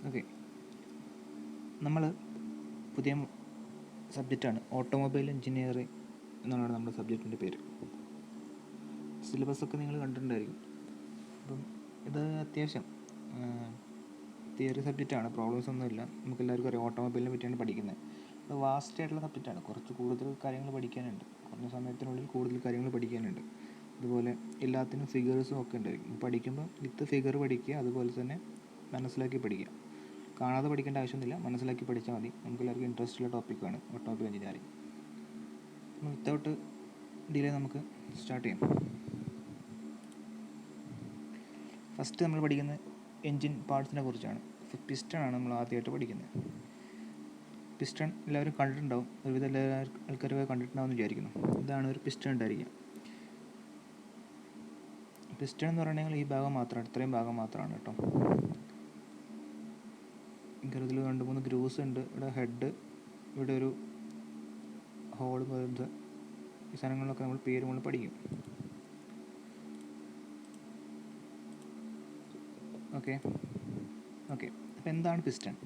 Okay, നമ്മൾ പുതിയ സബ്ജക്റ്റാണ് ഓട്ടോമൊബൈൽ എഞ്ചിനീയറിംഗ് എന്നാണ് നമ്മുടെ സബ്ജക്റ്റിൻ്റെ പേര്. സിലബസൊക്കെ നിങ്ങൾ കണ്ടിട്ടുണ്ടായിരിക്കും. അപ്പം ഇത് അത്യാവശ്യം തിയറി സബ്ജക്റ്റാണ്, പ്രോബ്ലംസ് ഒന്നുമില്ല. നമുക്കെല്ലാവർക്കും അറിയാം ഓട്ടോമൊബൈലിനെ പറ്റിയാണ് പഠിക്കുന്നത്. അത് വാസ്റ്റ് ആയിട്ടുള്ള സബ്ജക്റ്റാണ്, കുറച്ച് കൂടുതൽ കാര്യങ്ങൾ പഠിക്കാനുണ്ട്, കുറഞ്ഞ സമയത്തിനുള്ളിൽ കൂടുതൽ കാര്യങ്ങൾ പഠിക്കാനുണ്ട്. അതുപോലെ എല്ലാത്തിനും ഫിഗേഴ്സും ഒക്കെ ഉണ്ടായിരിക്കും. പഠിക്കുമ്പോൾ വിത്ത് ഫിഗർ പഠിക്കുക, അതുപോലെ തന്നെ മനസ്സിലാക്കി പഠിക്കുക. കാണാതെ പഠിക്കേണ്ട ആവശ്യമൊന്നുമില്ല, മനസ്സിലാക്കി പഠിച്ചാൽ മതി. നമുക്കെല്ലാവർക്കും ഇൻട്രസ്റ്റ് ഉള്ള ടോപ്പിക്കാണ് ഓട്ടോമൊബൈൽ എഞ്ചിനീയറിംഗ്. വിത്തൗട്ട് ഡിലേ നമുക്ക് സ്റ്റാർട്ട് ചെയ്യാം. ഫസ്റ്റ് നമ്മൾ പഠിക്കുന്നത് എൻജിൻ പാർട്സിനെ കുറിച്ചാണ്. പിസ്റ്റൺ നമ്മൾ ആദ്യമായിട്ട് പഠിക്കുന്നത്. പിസ്റ്റൺ എല്ലാവരും കണ്ടിട്ടുണ്ടാവും, ഒരുവിധം എല്ലാ ആൾക്കാരൊക്കെ കണ്ടിട്ടുണ്ടാവും എന്ന് വിചാരിക്കുന്നു. ഇതാണ് ഒരു പിസ്റ്റൺ ഉണ്ടായിരിക്കുക. പിസ്റ്റൺ എന്ന് പറഞ്ഞാൽ ഈ ഭാഗം മാത്രമാണ്, ഇത്രയും ഭാഗം മാത്രമാണ് കേട്ടോ. ഇതിൽ 2-3 ഗ്രൂസ് ഉണ്ട്. ഇവിടെ ഹെഡ്, ഇവിടെ ഒരു ഹോള് പോലത്തെ ഈ സാധനങ്ങളിലൊക്കെ നമ്മൾ പേര് നമ്മൾ പഠിക്കും. ഓക്കെ, അപ്പോൾ എന്താണ് piston?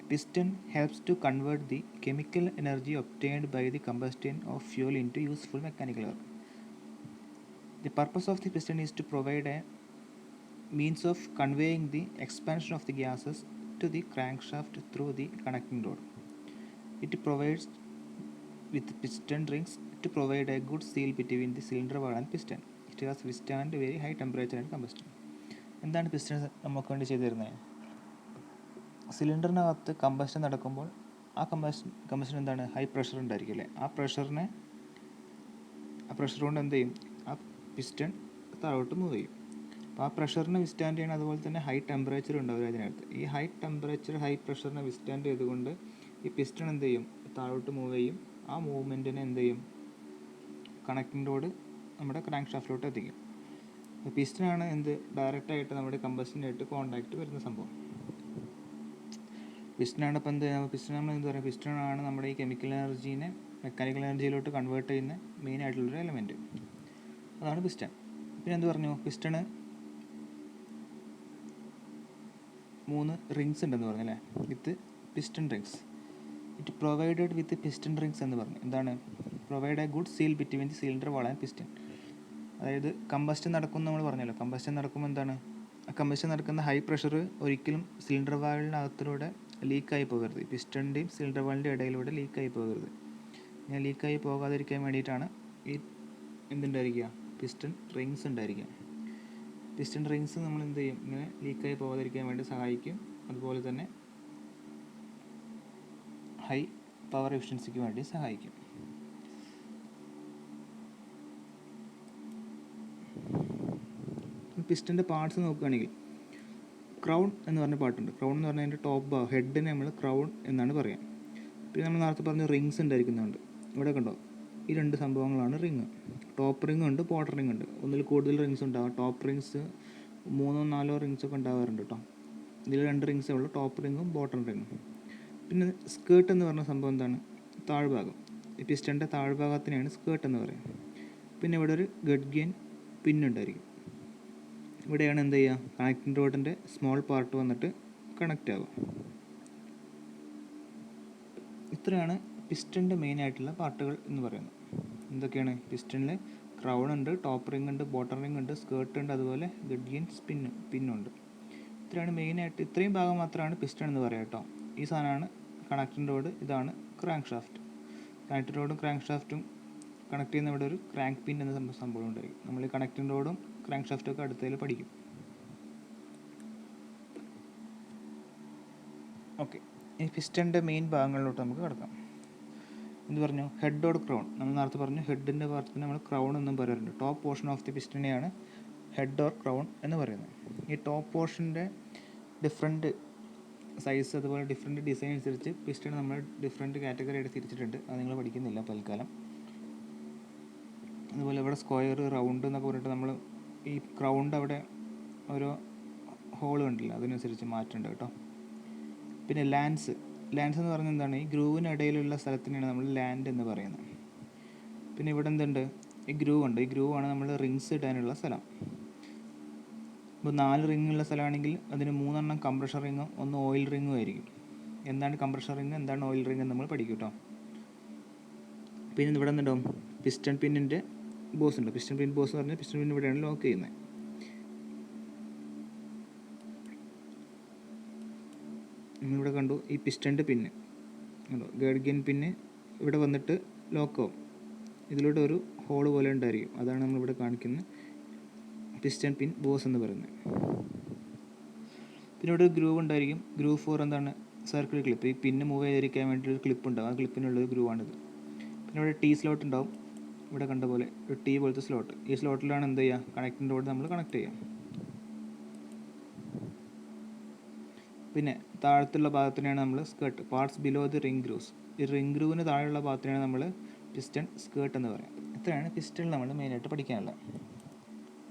Piston helps to convert the chemical energy obtained by the combustion of fuel into useful mechanical work. The purpose of the piston is to provide a means of conveying the expansion of the gases to the crankshaft through the connecting rod. It provides with piston rings to provide a good seal between the cylinder wall and piston. It has withstand very high temperature and combustion. എന്താണ് piston നമുക്ക് വേണ്ടി ചെയ്തു തരുന്നത്? സിലിണ്ടറിനകത്ത് combustion നടക്കുമ്പോൾ ആ combustion എന്താണ്, high pressure ഉണ്ടായിരിക്കും അല്ലേ? ആ പ്രഷർ കൊണ്ട് എന്ത് ചെയ്യും, ആ പിസ്റ്റൺ താഴോട്ട് മൂവ് ചെയ്യും. അപ്പോൾ ആ പ്രഷറിനെ വിസ്റ്റാൻഡ് ചെയ്യണം. അതുപോലെ തന്നെ ഹൈ ടെമ്പറേച്ചർ ഉണ്ടാവും അതിനകത്ത്. ഈ ഹൈ ടെമ്പറേച്ചർ ഹൈ പ്രഷറിനെ വിസ്റ്റാൻഡ് ചെയ്തുകൊണ്ട് ഈ പിസ്റ്റൺ എന്ത് ചെയ്യും, താഴോട്ട് മൂവ് ചെയ്യും. ആ മൂവ്മെൻറ്റിനെ എന്ത് ചെയ്യും, കണക്റ്റിംഗ് റോഡ് നമ്മുടെ ക്രാങ്ക് ഷാഫ്റ്റിലോട്ട് എത്തിക്കും. പിസ്റ്റനാണ് ഡയറക്റ്റായിട്ട് നമ്മുടെ കമ്പഷനായിട്ട് കോണ്ടാക്റ്റ് വരുന്ന സംഭവം. പിസ്റ്റനാണ് ഇപ്പോൾ പിസ്റ്റൺ നമ്മൾ പറയുക, പിസ്റ്റനാണ് നമ്മുടെ ഈ കെമിക്കൽ എനർജീനെ മെക്കാനിക്കൽ എനർജിയിലോട്ട് കൺവേർട്ട് ചെയ്യുന്ന മെയിൻ ആയിട്ടുള്ളൊരു എലമെൻറ്റ്. അതാണ് പിസ്റ്റൺ. പിന്നെ പറഞ്ഞു, പിസ്റ്റണ് 3 റിങ്സ് ഉണ്ടെന്ന് പറഞ്ഞല്ലേ, with piston rings. It provided with piston rings എന്ന് പറഞ്ഞു. എന്താണ്? Provide a good seal between the cylinder wall and piston. അതായത് കമ്പസ്റ്റൻ നടക്കും നമ്മൾ പറഞ്ഞല്ലോ. കമ്പസ്റ്റൻ നടക്കുമ്പോൾ എന്താണ്, കമ്പസ്റ്റൻ നടക്കുന്ന ഹൈ പ്രഷർ ഒരിക്കലും സിലിണ്ടർ വാളിനകത്തിലൂടെ ലീക്കായി പോകരുത്. പിസ്റ്റണിൻ്റെയും സിലിണ്ടർ വാളിൻ്റെയും ഇടയിലൂടെ ലീക്കായി പോകരുത്. ഇങ്ങനെ ലീക്കായി പോകാതിരിക്കാൻ വേണ്ടിയിട്ടാണ് ഈ എന്തുണ്ടായിരിക്കുക, പിസ്റ്റൺ റിങ്സ് ഉണ്ടായിരിക്കുക. പിസ്റ്റൺ റിങ്സ് നമ്മൾ എന്ത് ചെയ്യും, ഇങ്ങനെ ലീക്കായി പോകാതിരിക്കാൻ വേണ്ടി സഹായിക്കും. അതുപോലെ തന്നെ ഹൈ പവർ എഫിഷ്യൻസിക്ക് വേണ്ടി സഹായിക്കും. പിസ്റ്റൻ്റെ പാർട്സ് നോക്കുകയാണെങ്കിൽ ക്രൗൺ എന്ന് പറഞ്ഞ പാട്ടുണ്ട്. ക്രൗൺ എന്ന് പറഞ്ഞാൽ അതിൻ്റെ ടോപ്പ് ഭാഗം, ഹെഡിനെ നമ്മൾ ക്രൗൺ എന്നാണ് പറയുക. പിന്നെ നമ്മൾ നേരത്തെ പറഞ്ഞ റിങ്സ് ഉണ്ടായിരിക്കുന്നുണ്ട്. ഇവിടെ കണ്ടോ, ഈ 2 സംഭവങ്ങളാണ് റിങ്. ടോപ്പ് റിങ് ഉണ്ട്, ബോട്ടം റിങ് ഉണ്ട്. ഒന്നിൽ കൂടുതൽ റിങ്സ് ഉണ്ടാകും. ടോപ്പ് റിങ്സ് 3-4 റിങ്സ് ഒക്കെ ഉണ്ടാകാറുണ്ട് കേട്ടോ. ഇതിൽ 2 റിങ്സേ ഉള്ളൂ, ടോപ്പ് റിങ്ങും ബോട്ടം റിങ്ങും. പിന്നെ സ്കേർട്ട് എന്ന് പറഞ്ഞ സംഭവം എന്താണ്, താഴ്ഭാഗം. ഈ പിസ്റ്റൻ്റെ താഴ്ഭാഗത്തിനെയാണ് സ്കേർട്ട് എന്ന് പറയുന്നത്. പിന്നെ ഇവിടെ ഒരു ഗഡ് ഗെയിൻ പിന്നുണ്ടായിരിക്കും. ഇവിടെയാണ് എന്ത് ചെയ്യുക, കണക്റ്റിംഗ് റോഡിൻ്റെ സ്മോൾ പാർട്ട് വന്നിട്ട് കണക്റ്റ് ആകും. ഇത്രയാണ് പിസ്റ്റൻ്റെ മെയിൻ ആയിട്ടുള്ള പാർട്ടുകൾ എന്ന് പറയുന്നത്. എന്തൊക്കെയാണ്? പിസ്റ്റണിൽ ക്രൗൺ ഉണ്ട്, ടോപ്പ് റിങ് ഉണ്ട്, ബോട്ടം റിങ് ഉണ്ട്, സ്കേർട്ട് ഉണ്ട്, അതുപോലെ ഗഡ് ഗെയിൻ പിന്നുണ്ട്. ഇത്രയാണ് മെയിനായിട്ട്. ഇത്രയും ഭാഗം മാത്രമാണ് പിസ്റ്റൺ എന്ന് പറയുക കേട്ടോ. ഈ സാധനമാണ് കണക്റ്റിംഗ് റോഡ്, ഇതാണ് ക്രാങ്ക് ഷാഫ്റ്റ്. കണക്റ്റിംഗ് റോഡും ക്രാങ്ക് ഷാഫ്റ്റും കണക്ട് ചെയ്യുന്ന ഇവിടെ ഒരു ക്രാങ്ക് പിൻ എന്ന സംഭവം ഉണ്ടായിരിക്കും. നമ്മൾ ഈ കണക്റ്റിംഗ് റോഡും ക്രാങ്ക് ഷാഫ്റ്റും ഒക്കെ അടുത്തതിൽ പഠിക്കും. ഓക്കെ, ഈ പിസ്റ്റൻ്റെ മെയിൻ ഭാഗങ്ങളിലോട്ട് നമുക്ക് കിടക്കാം. എന്ത് പറഞ്ഞു? Head or crown. നമ്മൾ നേരത്തെ പറഞ്ഞു ഹെഡിൻ്റെ ഭാഗത്തിന് നമ്മൾ ക്രൗൺ എന്നും പറയാറുണ്ട്. ടോപ്പ് പോർഷൻ ഓഫ് ദി പിസ്റ്റനെയാണ് ഹെഡ് ഓർ ക്രൗൺ എന്ന് പറയുന്നത്. ഈ ടോപ്പ് പോർഷൻ്റെ ഡിഫറെൻറ്റ് സൈസ്, അതുപോലെ ഡിഫറെൻറ്റ് ഡിസൈൻ അനുസരിച്ച് പിസ്റ്റൺ നമ്മൾ ഡിഫറെൻറ്റ് കാറ്റഗറി ആയിട്ട് തിരിച്ചിട്ടുണ്ട്. അത് നിങ്ങൾ പഠിക്കുന്നില്ല തൽക്കാലം. അതുപോലെ ഇവിടെ സ്ക്വയർ, റൗണ്ട് എന്നൊക്കെ പറഞ്ഞിട്ട് നമ്മൾ ഈ ക്രൗണ്ട് അവിടെ ഓരോ ഹോൾ കണ്ടില്ല, അതിനനുസരിച്ച് മാറ്റുന്നുണ്ട് കേട്ടോ. പിന്നെ ലാൻസ് എന്ന് പറയുന്നത് എന്താണ്, ഈ ഗ്രൂവിനിടയിലുള്ള സ്ഥലത്തിനാണ് നമ്മൾ ലാൻഡ് എന്ന് പറയുന്നത്. പിന്നെ ഇവിടെ എന്തുണ്ട്, ഈ ഗ്രൂവ് ഉണ്ട്. ഈ ഗ്രൂവാണ് നമ്മൾ റിങ്സ് ഇടാനുള്ള സ്ഥലം. ഇപ്പോൾ 4 റിങ്ങുള്ള സ്ഥലമാണെങ്കിൽ അതിന് 3 കംപ്രഷർ റിങ്ങും 1 ഓയിൽ റിങ്ങും ആയിരിക്കും. എന്താണ് കംപ്രഷർ റിങ്, എന്താണ് ഓയിൽ റിങ് എന്ന് നമ്മൾ പഠിക്കും കേട്ടോ. പിന്നെ ഇവിടെ നിന്നുണ്ടാവും പിസ്റ്റൺ പിന്നിൻ്റെ ബോസ് ഉണ്ട്. പിസ്റ്റൺ പിൻ ബോസ് എന്ന് പറഞ്ഞാൽ പിസ്റ്റൺ പിൻ ഇവിടെയാണ് ലോക്ക് ചെയ്യുന്നത്. നിങ്ങളിവിടെ കണ്ടു ഈ പിസ്റ്റൻ്റെ പിന്ന് കണ്ടോ, ഗേഡ്ഗിൻ പിന്ന് ഇവിടെ വന്നിട്ട് ലോക്കാവും. ഇതിലൂടെ ഒരു ഹോള് പോലെ ഉണ്ടായിരിക്കും, അതാണ് നമ്മളിവിടെ കാണിക്കുന്നത് പിസ്റ്റൺ പിൻ ബോസ് എന്ന് പറയുന്നത്. പിന്നെ ഇവിടെ ഒരു ഗ്രൂവ് ഉണ്ടായിരിക്കും. ഗ്രൂവ് ഫോർ എന്താണ്, സർക്കിൾ ക്ലിപ്പ്. ഈ പിന്ന് മൂവ് ചെയ്തിരിക്കാൻ വേണ്ടി ഒരു ക്ലിപ്പ് ഉണ്ടാവും, ആ ക്ലിപ്പിനുള്ളൊരു ഗ്രൂവാണിത്. പിന്നെ ഇവിടെ ടി സ്ലോട്ട് ഉണ്ടാവും, ഇവിടെ കണ്ട പോലെ ഒരു ടി പോലത്തെ സ്ലോട്ട്. ഈ സ്ലോട്ടിലാണ് എന്ത് ചെയ്യുക, കണക്റ്റിൻ്റെ കൂടെ നമ്മൾ കണക്ട് ചെയ്യാം. പിന്നെ താഴത്തുള്ള ഭാഗത്തിനാണ് നമ്മൾ skirt, parts below the ring grooves. ഈ റിംഗ് ഗ്രൂവിന് താഴെയുള്ള ഭാഗത്തിനാണ് നമ്മൾ പിസ്റ്റൺ സ്കേർട്ട് എന്ന് പറയാം. ഇത്രയാണ് പിസ്റ്റണിൽ നമ്മൾ മെയിനായിട്ട് പഠിക്കാനുള്ളത്.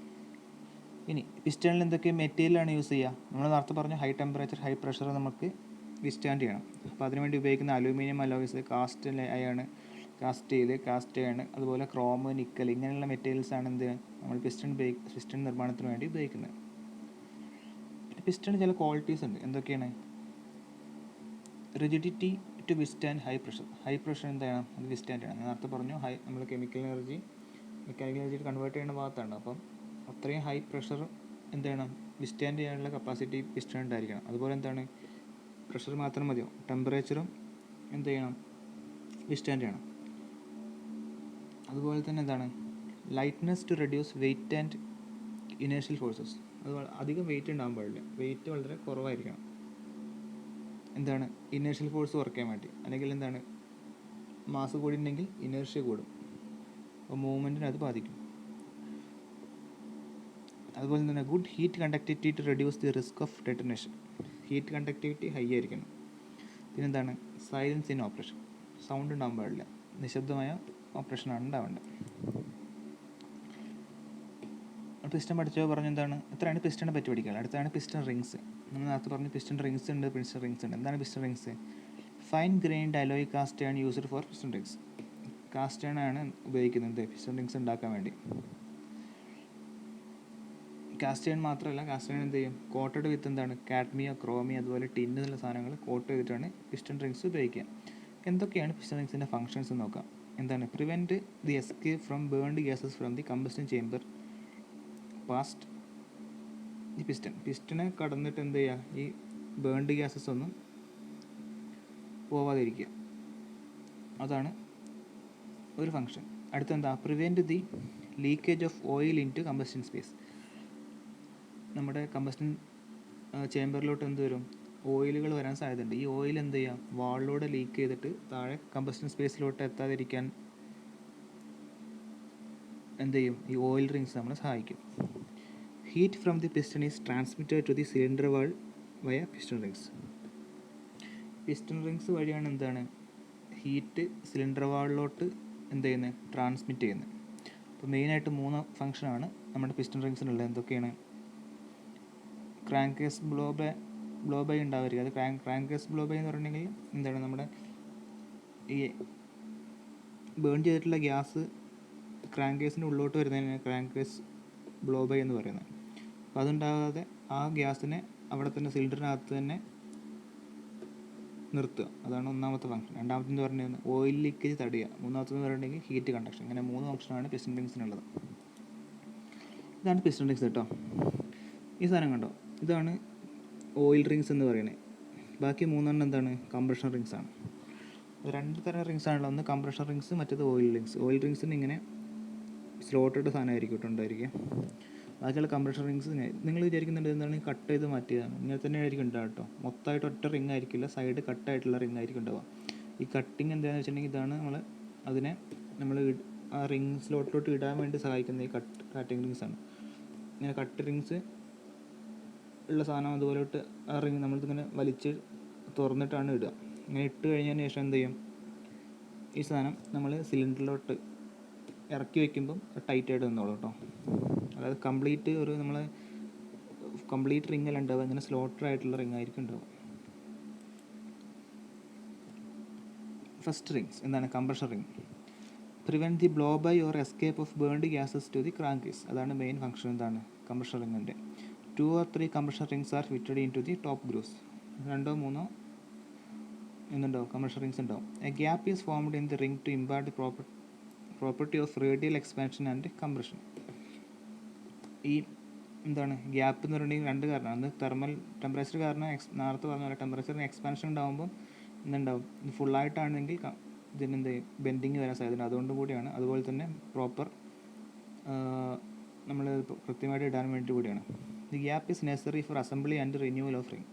ഇനി പിസ്റ്റണിൽ എന്തൊക്കെ മെറ്റീരിയലാണ് യൂസ് ചെയ്യുക? നമ്മൾ നേരത്തെ പറഞ്ഞു ഹൈ ടെമ്പറേച്ചർ ഹൈ പ്രഷർ നമുക്ക് വിസ്റ്റാൻഡ് ചെയ്യണം. അപ്പോൾ അതിനുവേണ്ടി ഉപയോഗിക്കുന്ന aluminium alloys, cast iron, cast steel, cast iron, അതുപോലെ ക്രോം, നിക്കൽ, ഇങ്ങനെയുള്ള മെറ്റീരിയൽസാണ് എന്ത് നമ്മൾ പിസ്റ്റൺ നിർമ്മാണത്തിന് വേണ്ടി ഉപയോഗിക്കുന്നത്. പിസ്റ്റണിന് ചില ക്വാളിറ്റീസ് ഉണ്ട്. എന്തൊക്കെയാണ്? Rigidity to withstand high pressure. High pressure എന്താണ്, അത് വിസ്റ്റാൻഡ് ചെയ്യണം. ഞാൻ നേരത്തെ പറഞ്ഞു നമ്മൾ chemical energy mechanical energy convert ചെയ്യുന്ന ഭാഗത്താണ്. അപ്പം അത്രയും ഹൈ പ്രഷർ എന്ത് ചെയ്യണം, വിസ്റ്റാൻഡ് ചെയ്യാനുള്ള കപ്പാസിറ്റി പിസ്റ്റൺ ഉണ്ടായിരിക്കണം. അതുപോലെ എന്താണ്, പ്രഷർ മാത്രം മതിയോ, ടെമ്പറേച്ചറും എന്ത് ചെയ്യണം, വിസ്റ്റാൻഡ് ചെയ്യണം. അതുപോലെ തന്നെ എന്താണ്, lightness to reduce weight and inertial forces. അതുപോലെ അധികം വെയിറ്റ് ഉണ്ടാകാൻ പാടില്ല, വെയിറ്റ് വളരെ കുറവായിരിക്കണം. എന്താണ്, ഇനേർഷ്യൽ ഫോഴ്സ് കുറയ്ക്കാൻ വേണ്ടി. അല്ലെങ്കിൽ എന്താണ്, മാസ് കൂടിയിട്ടുണ്ടെങ്കിൽ ഇനേർഷ്യ കൂടും, അപ്പോൾ മൂവ്മെൻറ്റിന് അത് ബാധിക്കും. അതുപോലെ തന്നെ good heat conductivity to reduce the risk of detonation. Heat conductivity high ആയിരിക്കണം. പിന്നെന്താണ്, സൈലൻസ് ഇൻ ഓപ്പറേഷൻ. സൗണ്ട് ഉണ്ടാകാൻ പാടില്ല, നിശബ്ദമായ ഓപ്പറേഷനാണ് ഉണ്ടാവേണ്ടത്. പിസ്റ്റൺ പഠിച്ചോ പറഞ്ഞു എന്താണ്, എത്രയാണ് പിസ്റ്റണിനെ പറ്റി പഠിക്കുക. അടുത്താണ് പിസ്റ്റൺ റിങ്സ്. നമ്മൾ നേരത്തെ പറഞ്ഞു പിസ്റ്റൺ റിങ്സ് ഉണ്ട്, പിസ്റ്റൺ റിങ്സ് ഉണ്ട്. എന്താണ് piston rings? Fine grind alloy cast ആണ് used for piston rings. Cast ആണ് ഉപയോഗിക്കുന്നത് പിസ്റ്റൺ റിങ്സ് ഉണ്ടാക്കാൻ വേണ്ടി. കാസ്റ്റ് അയൺ മാത്രമല്ല, കാസ്റ്റ് അയൺ എന്ത് ചെയ്യും, കോട്ടഡ് വിത്ത് എന്താണ്, കാഡ്മിയ, ക്രോമിയ, അതുപോലെ ടിന്ന് എന്നുള്ള സാധനങ്ങൾ കോട്ട് ചെയ്തിട്ടാണ് പിസ്റ്റൺ റിങ്സ് ഉപയോഗിക്കുക. എന്തൊക്കെയാണ് പിസ്റ്റൺ റിങ്സിൻ്റെ ഫങ്ഷൻസ് എന്ന് നോക്കാം. എന്താണ്, prevent the escape from burned gases from the combustion chamber past ഈ പിസ്റ്റനെ കടന്നിട്ട് എന്ത് ചെയ്യുക, ഈ ബേൺഡ് ഗ്യാസസ് ഒന്നും പോവാതിരിക്കുക, അതാണ് ഒരു ഫങ്ഷൻ. അടുത്തെന്താ, prevent the leakage of oil into combustion space. നമ്മുടെ കമ്പസ്റ്റൻ ചേംബറിലോട്ട് എന്ത് വരും, ഓയിലുകൾ വരാൻ സാധ്യതയുണ്ട്. ഈ ഓയിൽ എന്ത് ചെയ്യാം, വാളിലൂടെ ലീക്ക് ചെയ്തിട്ട് താഴെ കമ്പസ്റ്റൻ സ്പേസിലോട്ട് എത്താതിരിക്കാൻ എന്ത് ചെയ്യും, ഈ ഓയിൽ റിങ്സ് നമ്മളെ സഹായിക്കും. Heat from the piston is transmitted to the cylinder wall via piston rings. Piston rings വഴിയാണ് എന്താണ്, ഹീറ്റ് സിലിണ്ടർ വാളിലോട്ട് എന്ത് ചെയ്യുന്നത്, ട്രാൻസ്മിറ്റ് ചെയ്യുന്നത്. അപ്പോൾ മെയിനായിട്ട് 3 ഫംഗ്ഷനാണ് നമ്മുടെ പിസ്റ്റൺ റിങ്സിനുള്ളത്. എന്തൊക്കെയാണ്, ക്രാങ്ക് കേസ് ബ്ലോ ബൈ ഉണ്ടാവരുത്. അത് ക്രാങ്ക് കേസ് ബ്ലോ ബൈ എന്ന് പറഞ്ഞിട്ടുണ്ടെങ്കിൽ എന്താണ്, നമ്മുടെ ഈ ബേൺ ചെയ്തിട്ടുള്ള ഗ്യാസ് ക്രാങ്ക് കേസിൻ്റെ ഉള്ളിലോട്ട് വരുന്നതിന് ക്രാങ്ക് കേസ് ബ്ലോ ബൈ എന്ന് പറയുന്നത്. അപ്പോൾ അതുണ്ടാകാതെ ആ ഗ്യാസിനെ അവിടെ തന്നെ സിലിണ്ടറിനകത്ത് തന്നെ നിർത്തുക, അതാണ് ഒന്നാമത്തെ ഫംഗ്ഷൻ. രണ്ടാമത്തെന്ന് പറഞ്ഞാൽ ഓയിൽ ലീക്കേജ് തടയുക. മൂന്നാമത്തെന്ന് പറഞ്ഞിട്ടുണ്ടെങ്കിൽ ഹീറ്റ് കണ്ടക്ഷൻ. ഇങ്ങനെ 3 ഫംഗ്ഷനാണ് പിസ്റ്റൺ റിങ്സിനുള്ളത്. ഇതാണ് പിസ്റ്റൺ റിങ്സ് കേട്ടോ. ഈ സാധനം കണ്ടോ, ഇതാണ് ഓയിൽ റിങ്സ് എന്ന് പറയുന്നത്. ബാക്കി 3 എന്താണ്, കംപ്രഷൻ റിങ്സ് ആണ്. 2 തരം റിങ്സ് ആണല്ലോ, ഒന്ന് കംപ്രഷൻ റിങ്സ്, മറ്റേത് ഓയിൽ റിങ്സ്. ഓയിൽ റിങ്സിന് ഇങ്ങനെ സ്ലോട്ടഡ് സാധനമായിരിക്കും കേട്ടോ ഉണ്ടായിരിക്കുക. ബാക്കിയുള്ള കംപ്രഷൻ റിങ്സ് നിങ്ങൾ വിചാരിക്കുന്നുണ്ട് എന്താണ്, കട്ട് ചെയ്ത് മാറ്റിയതാണ്. ഇങ്ങനെ തന്നെ ആയിരിക്കും ഉണ്ടാവുക കേട്ടോ. മൊത്തമായിട്ട് ഒറ്റ റിങ് ആയിരിക്കില്ല, സൈഡ് കട്ടായിട്ടുള്ള റിങ് ആയിരിക്കും ഉണ്ടാവുക. ഈ കട്ടിങ് എന്താണെന്ന് വെച്ചിട്ടുണ്ടെങ്കിൽ ഇതാണ് നമ്മൾ ആ റിങ് സ്ലോട്ടിലോട്ട് ഇടാൻ വേണ്ടി സഹായിക്കുന്ന ഈ കട്ടിങ് റിങ്സ് ആണ്. ഇങ്ങനെ കട്ട് റിങ്സ് ഉള്ള സാധനം അതുപോലോട്ട് ആ റിങ് നമ്മളിതിങ്ങനെ വലിച്ച് തുറന്നിട്ടാണ് ഇടുക. ഇങ്ങനെ ഇട്ട് കഴിഞ്ഞതിന് ശേഷം എന്ത് ചെയ്യും, ഈ സാധനം നമ്മൾ സിലിണ്ടറിലോട്ട് ഇറക്കി വയ്ക്കുമ്പം ടൈറ്റായിട്ട് നിന്നോളൂ കേട്ടോ. അതായത് കംപ്ലീറ്റ് റിങ് അല്ല ഉണ്ടാവുക, ഇങ്ങനെ സ്ലോട്ടഡ് ആയിട്ടുള്ള റിങ് ആയിരിക്കും ഉണ്ടാവുക. ഫസ്റ്റ് റിങ്സ് എന്താണ്, compression ring. Prevent the blow by or escape of burned gases to the crank case. അതാണ് മെയിൻ ഫംഗ്ഷൻ എന്താണ്, കംപ്രഷൻ റിങ്ങിൻ്റെ. 2 or 3 compression rings are fitted into the top grooves. 2 3 എന്തുണ്ടാവും compression rings ഉണ്ടാവും. A gap is formed in the ring to impart the property of radial expansion and compression. ഈ എന്താണ് gap എന്ന് പറഞ്ഞിട്ടുണ്ടെങ്കിൽ രണ്ട് കാരണം. ഒന്ന് തെർമൽ ടെമ്പറേച്ചർ കാരണം, നേരത്തെ പറഞ്ഞ പോലെ ടെമ്പറേച്ചറിന് എക്സ്പാൻഷൻ ഉണ്ടാകുമ്പോൾ എന്തുണ്ടാവും, ഇത് ഫുള്ളായിട്ടാണെങ്കിൽ ഇതിനെന്ത് ബെൻഡിങ് വരാൻ സാധ്യതയുണ്ട്. അതുകൊണ്ടും കൂടിയാണ്. അതുപോലെ തന്നെ പ്രോപ്പർ നമ്മൾ കൃത്യമായിട്ട് ഇടാൻ വേണ്ടി കൂടിയാണ്. The gap is necessary for assembly and renewal of ring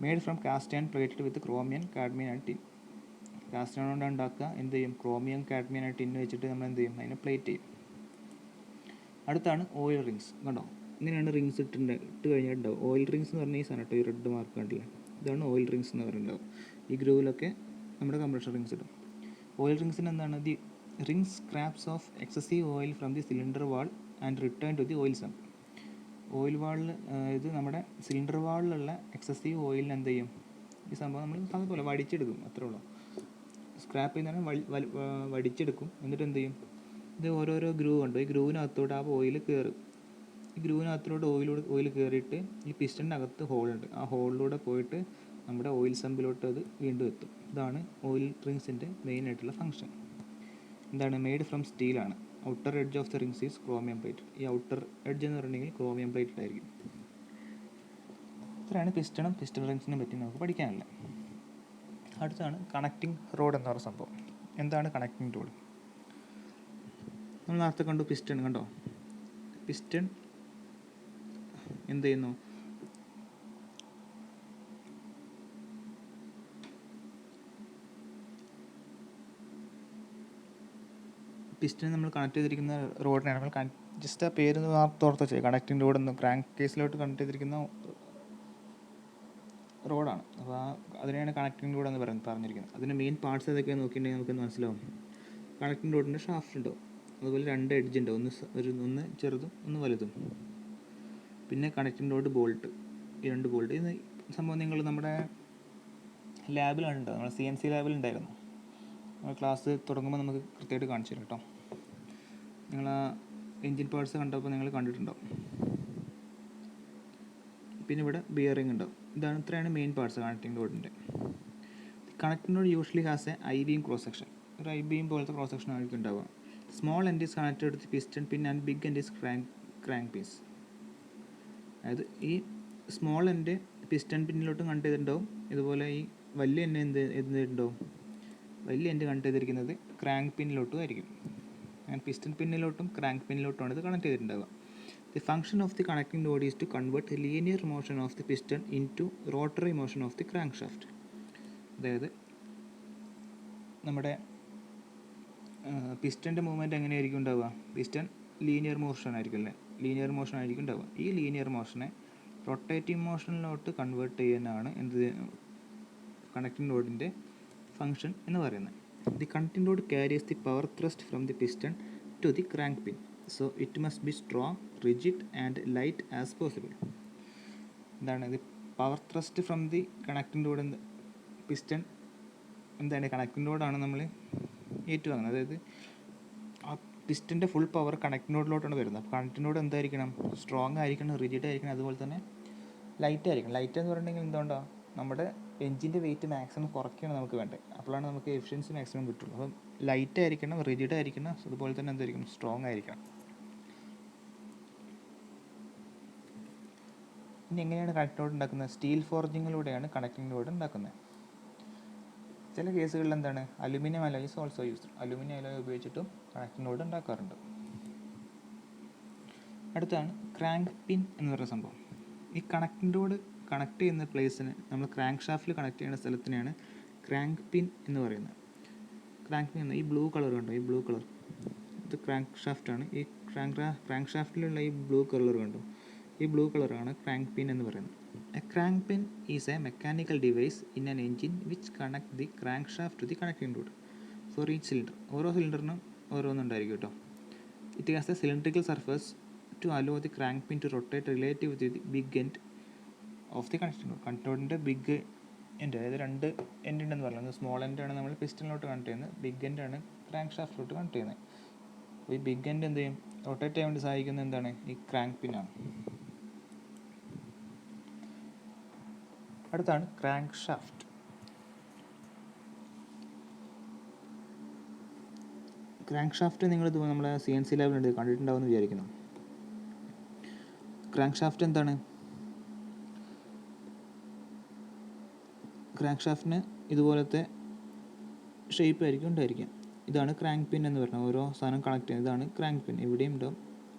made from cast and plated with chromium, cadmium and tin. Cast and കൊണ്ട് ഉണ്ടാക്കുക, എന്ത് ചെയ്യും, ക്രോമിയം, കാഡ്മിയം ആൻഡ് ടിൻ വെച്ചിട്ട് നമ്മൾ എന്ത് ചെയ്യും, അതിനെ പ്ലേറ്റ് ചെയ്യും. അടുത്താണ് ഓയിൽ റിങ്സ്. കണ്ടോ, ഇങ്ങനെയാണ് റിങ്സ് ഇട്ട് കഴിഞ്ഞിട്ടുണ്ടാവും. ഓയിൽ റിങ്സ് എന്ന് പറഞ്ഞാൽ ഈ സാധനം കേട്ടോ, ഈ റെഡ് മാർക്ക് കണ്ടില്ലേ, ഇതാണ് ഓയിൽ റിങ്സ് എന്ന് പറയുന്നുണ്ടാവും. ഈ ഗ്രൂവിലൊക്കെ നമ്മുടെ കംപ്രഷൻ റിങ്സ് ഇടും. ഓയിൽ റിങ്സിന് എന്താണ്, the rings scraps off excessive oil from the cylinder wall and return to the oil sump. Oil വാളിൽ ഇത് നമ്മുടെ സിലിണ്ടർ വാളിലുള്ള എക്സസീവ് ഓയിലിന് എന്ത് ചെയ്യും, ഈ സംഭവം നമ്മൾ അതുപോലെ വടിച്ചെടുക്കും, അത്രേ ഉള്ളൂ. സ്ക്രാപ്പ് ചെയ്യുന്നതാണ് വടിച്ചെടുക്കും. എന്നിട്ട് എന്ത് ചെയ്യും, ഇത് ഓരോരോ ഗ്രൂവ് ഉണ്ട്, ഈ ഗ്രൂവിനകത്തോട്ട് ആ ഓയിൽ കയറും. ഈ ഗ്രൂവിനകത്തോട്ട് ഓയിൽ കയറിയിട്ട് ഈ പിസ്റ്റൻ്റെ അകത്ത് ഹോളുണ്ട്, ആ ഹോളിലൂടെ പോയിട്ട് നമ്മുടെ ഓയിൽ സമ്പിലോട്ട് അത് വീണ്ടും എത്തും. ഇതാണ് ഓയിൽ റിങ്സിൻ്റെ മെയിൻ ആയിട്ടുള്ള ഫംഗ്ഷൻ. എന്താണ്, മെയ്ഡ് ഫ്രം സ്റ്റീലാണ്. Outer edge of the rings is chromium plate. ഈ ഔട്ടർ എഡ്ജ് എന്ന് പറഞ്ഞിട്ടുണ്ടെങ്കിൽ ക്രോമിയം പ്ലേറ്റഡ് ആയിരിക്കും. ഇത്രയാണ് പിസ്റ്റണും പിസ്റ്റൺ റിങ്സിനെ പറ്റി നമുക്ക് പഠിക്കാനുള്ളത്. അടുത്താണ് കണക്റ്റിംഗ് റോഡ് എന്ന് പറയുന്ന സംഭവം. എന്താണ് കണക്റ്റിംഗ് റോഡ്? നമ്മൾ നേരത്തെ കണ്ടു പിസ്റ്റൺ, കണ്ടോ, പിസ്റ്റൺ എന്ത് ചെയ്യുന്നു, പിസ്റ്റൺ നമ്മൾ കണക്ട് ചെയ്തിരിക്കുന്ന റോഡിനാണ് നമ്മൾ ജസ്റ്റ് ആ പേര് ഓർത്ത് വെച്ചത്, കണക്റ്റിംഗ് റോഡ് എന്ന്. ക്രാങ്ക് കേസിലോട്ട് കണക്ട് ചെയ്തിരിക്കുന്ന റോഡാണ്. അപ്പോൾ അതിനെയാണ് കണക്റ്റിംഗ് റോഡ് എന്ന് പറഞ്ഞിരിക്കുന്നത്. അതിൻ്റെ മെയിൻ പാർട്സ് ഏതൊക്കെയാണെന്ന് നോക്കിയിട്ടുണ്ടെങ്കിൽ നമുക്കൊന്ന് മനസ്സിലാവും. കണക്റ്റിംഗ് റോഡിൻ്റെ ഷാഫ്റ്റ് ഉണ്ടാവും, അതുപോലെ 2 എഡ്ജ് ഉണ്ടാവും, ഒന്ന് ചെറുതും ഒന്ന് വലുതും. പിന്നെ കണക്റ്റിംഗ് റോഡ് ബോൾട്ട്, ഈ 2 ബോൾട്ട്. ഇത് സംഭവം നിങ്ങൾ നമ്മുടെ ലാബിലാണ് ഉണ്ടാവും, നമ്മുടെ CNC ലാബിലുണ്ടായിരുന്നു. ക്ലാസ് തുടങ്ങുമ്പോൾ നമുക്ക് കൃത്യമായിട്ട് കാണിച്ചു തരും കേട്ടോ. നിങ്ങൾ ആ എൻജിൻ പാർട്സ് കണ്ടപ്പോൾ നിങ്ങൾ കണ്ടിട്ടുണ്ടാവും. പിന്നെ ഇവിടെ ബിയറിംഗ് ഉണ്ടാവും. ഇത്രയാണ് മെയിൻ പാർട്സ് കണക്റ്റിംഗ് റോഡിൻ്റെ. Connecting rod usually has a I beam cross section. ഒരു ഐ ബീം പോലത്തെ ക്രോസ് സെക്ഷൻ ആയിരിക്കും ഉണ്ടാവുക. Small end is connected with piston pin and big end is crank piece. അതായത് ഈ സ്മോൾ എൻഡ് പിസ്റ്റൺ പിന്നിലോട്ടും connect ചെയ്തിട്ടുണ്ടാവും. ഇതുപോലെ ഈ വലിയ എൻഡ് എന്തുണ്ടാവും, വലിയ എൻഡ് കണക്ട് ചെയ്തിരിക്കുന്നത് ക്രാങ്ക് പിന്നിലോട്ടും ആയിരിക്കും. അങ്ങനെ പിസ്റ്റൺ പിന്നിലോട്ടും ക്രാങ്ക് പിന്നിലോട്ടുമാണ് ഇത് കണക്ട് ചെയ്തിട്ടുണ്ടാവുക. The function of the connecting rod is to convert the linear motion of the piston into rotary motion of the crankshaft. അതായത് നമ്മുടെ പിസ്റ്റൻ്റെ മൂവ്മെൻറ്റ് എങ്ങനെയായിരിക്കും ഉണ്ടാവുക, പിസ്റ്റൺ ലീനിയർ മോഷൻ ആയിരിക്കും അല്ലേ, ലീനിയർ മോഷൻ ആയിരിക്കും ഉണ്ടാവുക. ഈ ലീനിയർ മോഷനെ റൊട്ടേറ്റിംഗ് മോഷനിലോട്ട് കൺവേർട്ട് ചെയ്യാനാണ് എന്ത് കണക്റ്റിംഗ് റോഡിൻ്റെ ഫംഗ്ഷൻ എന്ന് പറയുന്നത്. The connecting rod carries the power thrust from the piston to the crank pin. So it must be strong, rigid and light as possible. എന്താണ് ഇത്, power thrust from the connecting road. Piston എന്താണ്, connecting റോഡാണ് നമ്മൾ ഏറ്റുവാങ്ങുന്നത്. അതായത് ആ പിസ്റ്റൻ്റെ full power connecting റോഡിലോട്ടാണ് വരുന്നത്. അപ്പോൾ connecting road എന്തായിരിക്കണം, സ്ട്രോങ് ആയിരിക്കണം, റിജിഡ് ആയിരിക്കണം, അതുപോലെ തന്നെ ലൈറ്റ് ആയിരിക്കണം. ലൈറ്റ് എന്ന് പറഞ്ഞിട്ടുണ്ടെങ്കിൽ എന്തുകൊണ്ടാണ്, നമ്മുടെ എഞ്ചിൻ്റെ വെയിറ്റ് മാക്സിമം കുറയ്ക്കുകയാണ് നമുക്ക് വേണ്ടത്. അപ്പോഴാണ് നമുക്ക് എഫിഷ്യൻസി മാക്സിമം കിട്ടുള്ളൂ. അപ്പം ലൈറ്റ് ആയിരിക്കണം, റിജിഡ് ആയിരിക്കണം, അതുപോലെ തന്നെ എന്തായിരിക്കണം, സ്ട്രോങ് ആയിരിക്കണം. ഇനി എങ്ങനെയാണ് കണക്റ്റിംഗ് റോഡ് ഉണ്ടാക്കുന്നത്? സ്റ്റീൽ ഫോർജിങ്ങിലൂടെയാണ് കണക്റ്റിംഗ് റോഡ് ഉണ്ടാക്കുന്നത്. ചില കേസുകളിൽ എന്താണ്, aluminium alloys also used. Aluminium alloy ഉപയോഗിച്ചിട്ടും കണക്റ്റിംഗ് റോഡ് ഉണ്ടാക്കാറുണ്ട്. അടുത്താണ് ക്രാങ്ക് പിൻ എന്ന് പറയുന്ന സംഭവം. ഈ കണക്റ്റിംഗ് റോഡ് കണക്ട് ചെയ്യുന്ന പ്ലേസിന്, നമ്മൾ ക്രാങ്ക് ഷാഫ്റ്റിൽ കണക്ട് ചെയ്യുന്ന സ്ഥലത്തിനെയാണ് ക്രാങ്ക് പിൻ എന്ന് പറയുന്നത്. ക്രാങ്ക് പിൻ ഈ ബ്ലൂ കളർ കണ്ടോ, ഈ ബ്ലൂ കളർ ഇത് ക്രാങ്ക് ഷാഫ്റ്റാണ്. ഈ ക്രാങ്ക് ഷാഫ്റ്റിലുള്ള ഈ ബ്ലൂ കളർ കണ്ടോ, ഈ ബ്ലൂ കളറാണ് ക്രാങ്ക് പിൻ എന്ന് പറയുന്നത്. A crank pin is a mechanical device in an engine which connect the crank shaft to the connecting rod for each cylinder. ഓരോ സിലിണ്ടറിനും ഓരോന്നുണ്ടായിരിക്കും കേട്ടോ. It has a cylindrical surface to allow the crank pin to rotate relative with the big end of the connecting rod. Connecting റോഡിൻ്റെ big end, അതായത് 2 end ഉണ്ടെന്ന് പറയുന്നത്. Small എൻഡാണ് നമ്മൾ പിസ്റ്റണിലോട്ട് കണക്ട് ചെയ്യുന്നത്, ബിഗ് എൻഡാണ് ക്രാങ്ക് ഷാഫ്റ്റിലോട്ട് കണക്ട് ചെയ്യുന്നത്. അപ്പോൾ ഈ ബിഗ് എൻഡ് എന്ത് ചെയ്യും, റൊട്ടേറ്റ് ചെയ്യാൻ വേണ്ടി സഹായിക്കുന്നത് എന്താണ്, ഈ ക്രാങ്ക് പിന്നാണ്. അടുത്താണ് ക്രാങ്ക് ഷാഫ്റ്റ്. ക്രാങ്ക് ഷാഫ്റ്റ് നിങ്ങൾ നമ്മളെ CNC ലാബിലുണ്ട്, കണ്ടിട്ടുണ്ടാവുമെന്ന് വിചാരിക്കുന്നു. ക്രാങ്ക് ഷാഫ്റ്റ് എന്താണ്? ക്രാങ്ക് ഷാഫ്റ്റിന് ഇതുപോലത്തെ ഷേപ്പ് ആയിരിക്കും ഉണ്ടായിരിക്കുക. ഇതാണ് ക്രാങ്ക് പിൻ എന്ന് പറഞ്ഞാൽ ഓരോ സാധനം കണക്ട് ചെയ്യുന്നത്. ഇതാണ് ക്രാങ്ക് പിൻ. ഇവിടെയും ഉണ്ടാവും,